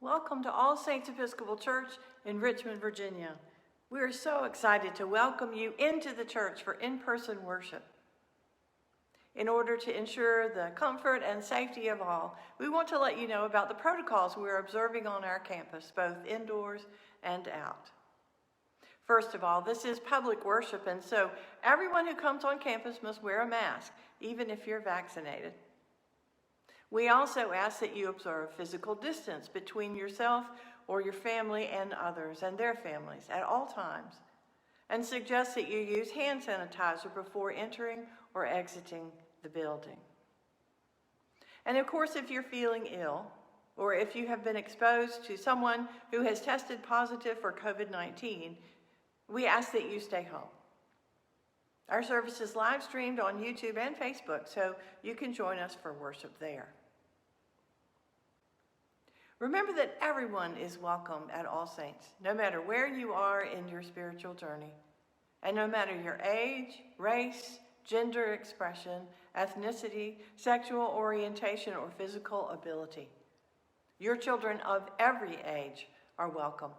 Welcome to All Saints Episcopal Church in Richmond, Virginia. We are so excited to welcome you into the church for in-person worship. In order to ensure the comfort and safety of all, we want to let you know about the protocols we are observing on our campus, both indoors and out. First of all, this is public worship, and so everyone who comes on campus must wear a mask, even if you're vaccinated. We also ask that you observe physical distance between yourself or your family and others and their families at all times, and suggest that you use hand sanitizer before entering or exiting the building. And of course, if you're feeling ill, or if you have been exposed to someone who has tested positive for COVID-19, we ask that you stay home. Our service is live streamed on YouTube and Facebook, so you can join us for worship there. Remember that everyone is welcome at All Saints, no matter where you are in your spiritual journey, and no matter your age, race, gender expression, ethnicity, sexual orientation, or physical ability. Your children of every age are welcome.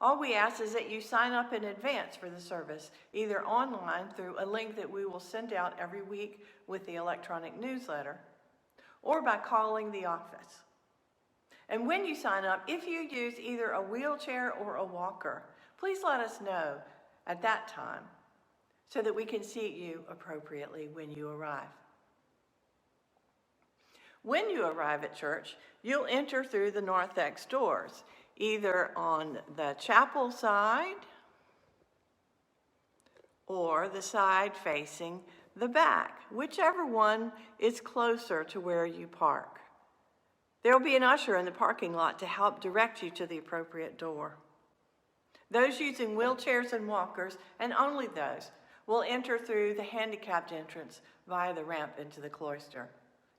All we ask is that you sign up in advance for the service, either online through a link that we will send out every week with the electronic newsletter, or by calling the office. And when you sign up, if you use either a wheelchair or a walker, please let us know at that time so that we can seat you appropriately when you arrive. When you arrive at church, you'll enter through the narthex doors, either on the chapel side or the side facing the back, whichever one is closer to where you park. There will be an usher in the parking lot to help direct you to the appropriate door. Those using wheelchairs and walkers, and only those, will enter through the handicapped entrance via the ramp into the cloister.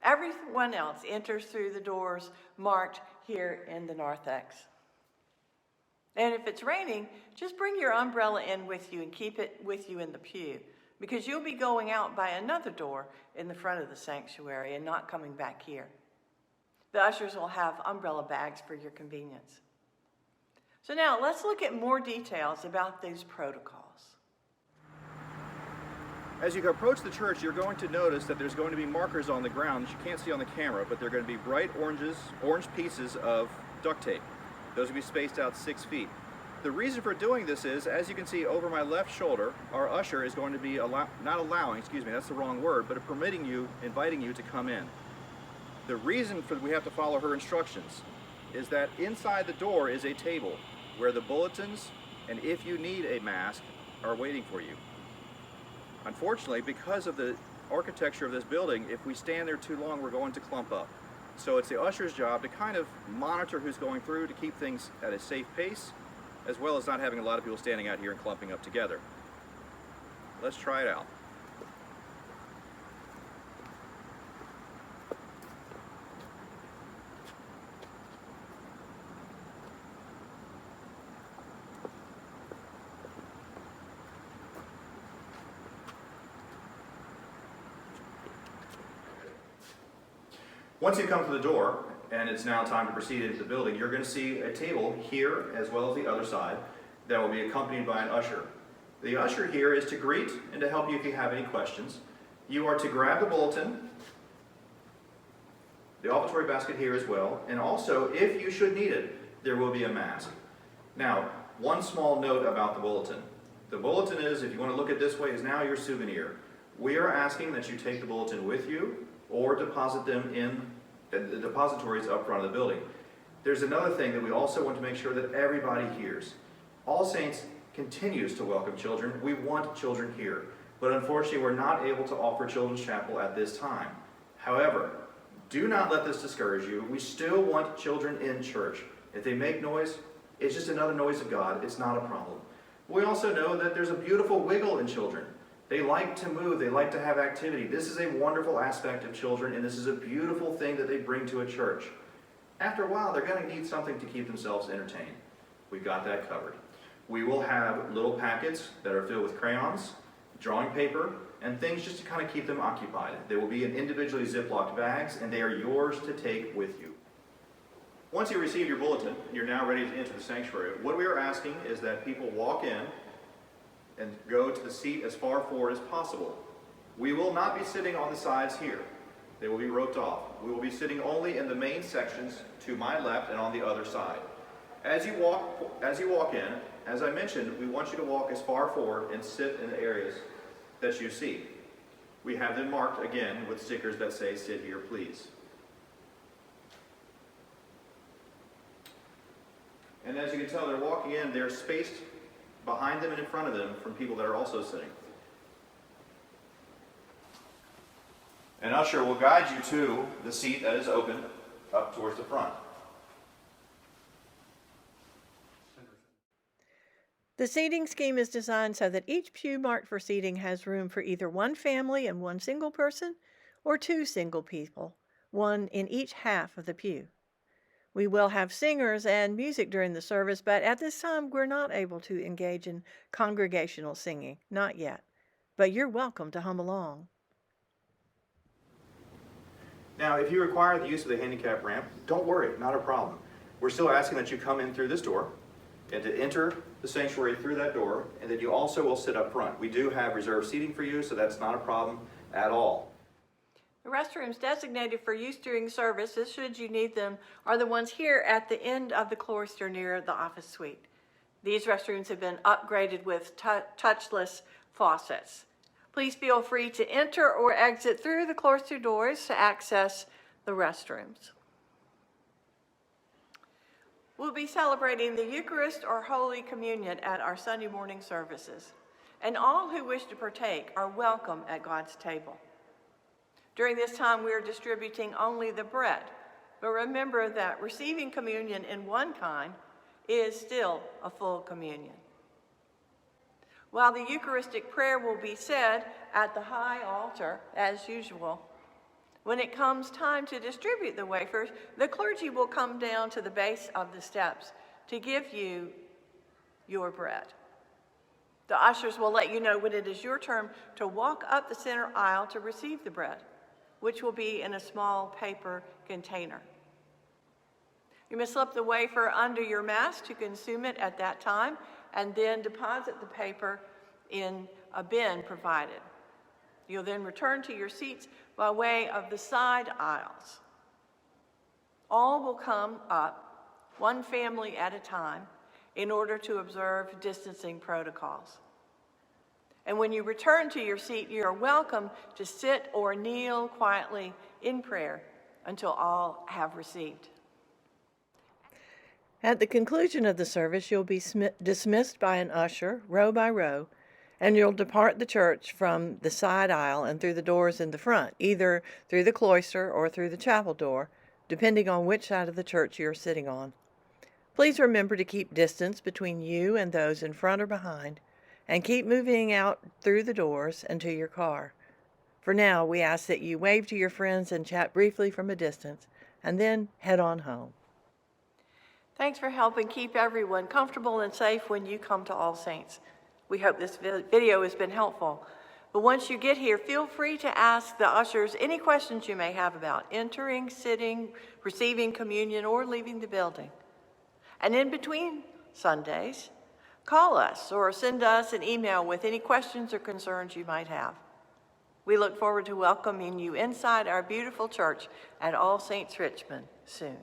Everyone else enters through the doors marked here in the narthex. And if it's raining, just bring your umbrella in with you and keep it with you in the pew, because you'll be going out by another door in the front of the sanctuary and not coming back here. The ushers will have umbrella bags for your convenience. So now let's look at more details about these protocols. As you approach the church, you're going to notice that there's going to be markers on the ground that you can't see on the camera, but they're going to be bright orange pieces of duct tape. Those will be spaced out 6 feet. The reason for doing this is, as you can see over my left shoulder, our usher is going to be that's the wrong word, but inviting you to come in. The reason for we have to follow her instructions is that inside the door is a table where the bulletins, and if you need a mask, are waiting for you. Unfortunately, because of the architecture of this building, if we stand there too long, we're going to clump up. So it's the usher's job to kind of monitor who's going through to keep things at a safe pace, as well as not having a lot of people standing out here and clumping up together. Let's try it out. Once you come to the door, and it's now time to proceed into the building, you're going to see a table here as well as the other side that will be accompanied by an usher. The usher here is to greet and to help you if you have any questions. You are to grab the bulletin, the offertory basket here as well, and also, if you should need it, there will be a mask. Now, one small note about the bulletin. The bulletin is, if you want to look at it this way, is now your souvenir. We are asking that you take the bulletin with you or deposit them in the depositories up front of the building. There's another thing that we also want to make sure that everybody hears. All Saints continues to welcome children. We want children here, but unfortunately we're not able to offer Children's Chapel at this time. However, do not let this discourage you. We still want children in church. If they make noise, it's just another noise of God. It's not a problem. We also know that there's a beautiful wiggle in children. They like to move, they like to have activity. This is a wonderful aspect of children, and this is a beautiful thing that they bring to a church. After a while, they're going to need something to keep themselves entertained. We've got that covered. We will have little packets that are filled with crayons, drawing paper, and things just to kind of keep them occupied. They will be in individually Ziploc bags, and they are yours to take with you. Once you receive your bulletin, you're now ready to enter the sanctuary. What we are asking is that people walk in and go to the seat as far forward as possible. We will not be sitting on the sides here. They will be roped off. We will be sitting only in the main sections to my left and on the other side. As you walk in, as I mentioned, we want you to walk as far forward and sit in the areas that you see. We have them marked again with stickers that say, "Sit here, please." And as you can tell, they're walking in, they're spaced behind them and in front of them from people that are also sitting. An usher will guide you to the seat that is open up towards the front. The seating scheme is designed so that each pew marked for seating has room for either one family and one single person, or two single people, one in each half of the pew. We will have singers and music during the service, but at this time we're not able to engage in congregational singing, not yet. But you're welcome to hum along. Now, if you require the use of the handicap ramp, don't worry, not a problem. We're still asking that you come in through this door and to enter the sanctuary through that door, and that you also will sit up front. We do have reserved seating for you, so that's not a problem at all. The restrooms designated for use during services, should you need them, are the ones here at the end of the cloister near the office suite. These restrooms have been upgraded with touchless faucets. Please feel free to enter or exit through the cloister doors to access the restrooms. We'll be celebrating the Eucharist or Holy Communion at our Sunday morning services, and all who wish to partake are welcome at God's table. During this time, we are distributing only the bread, but remember that receiving communion in one kind is still a full communion. While the Eucharistic prayer will be said at the high altar, as usual, when it comes time to distribute the wafers, the clergy will come down to the base of the steps to give you your bread. The ushers will let you know when it is your turn to walk up the center aisle to receive the bread, which will be in a small paper container. You must slip the wafer under your mask to consume it at that time, and then deposit the paper in a bin provided. You'll then return to your seats by way of the side aisles. All will come up, one family at a time, in order to observe distancing protocols. And when you return to your seat, you are welcome to sit or kneel quietly in prayer until all have received. At the conclusion of the service, you'll be dismissed by an usher, row by row, and you'll depart the church from the side aisle and through the doors in the front, either through the cloister or through the chapel door, depending on which side of the church you're sitting on. Please remember to keep distance between you and those in front or behind, and keep moving out through the doors and to your car. For now, we ask that you wave to your friends and chat briefly from a distance, and then head on home. Thanks for helping keep everyone comfortable and safe when you come to All Saints. We hope this video has been helpful. But once you get here, feel free to ask the ushers any questions you may have about entering, sitting, receiving communion, or leaving the building. And in between Sundays, call us or send us an email with any questions or concerns you might have. We look forward to welcoming you inside our beautiful church at All Saints Richmond soon.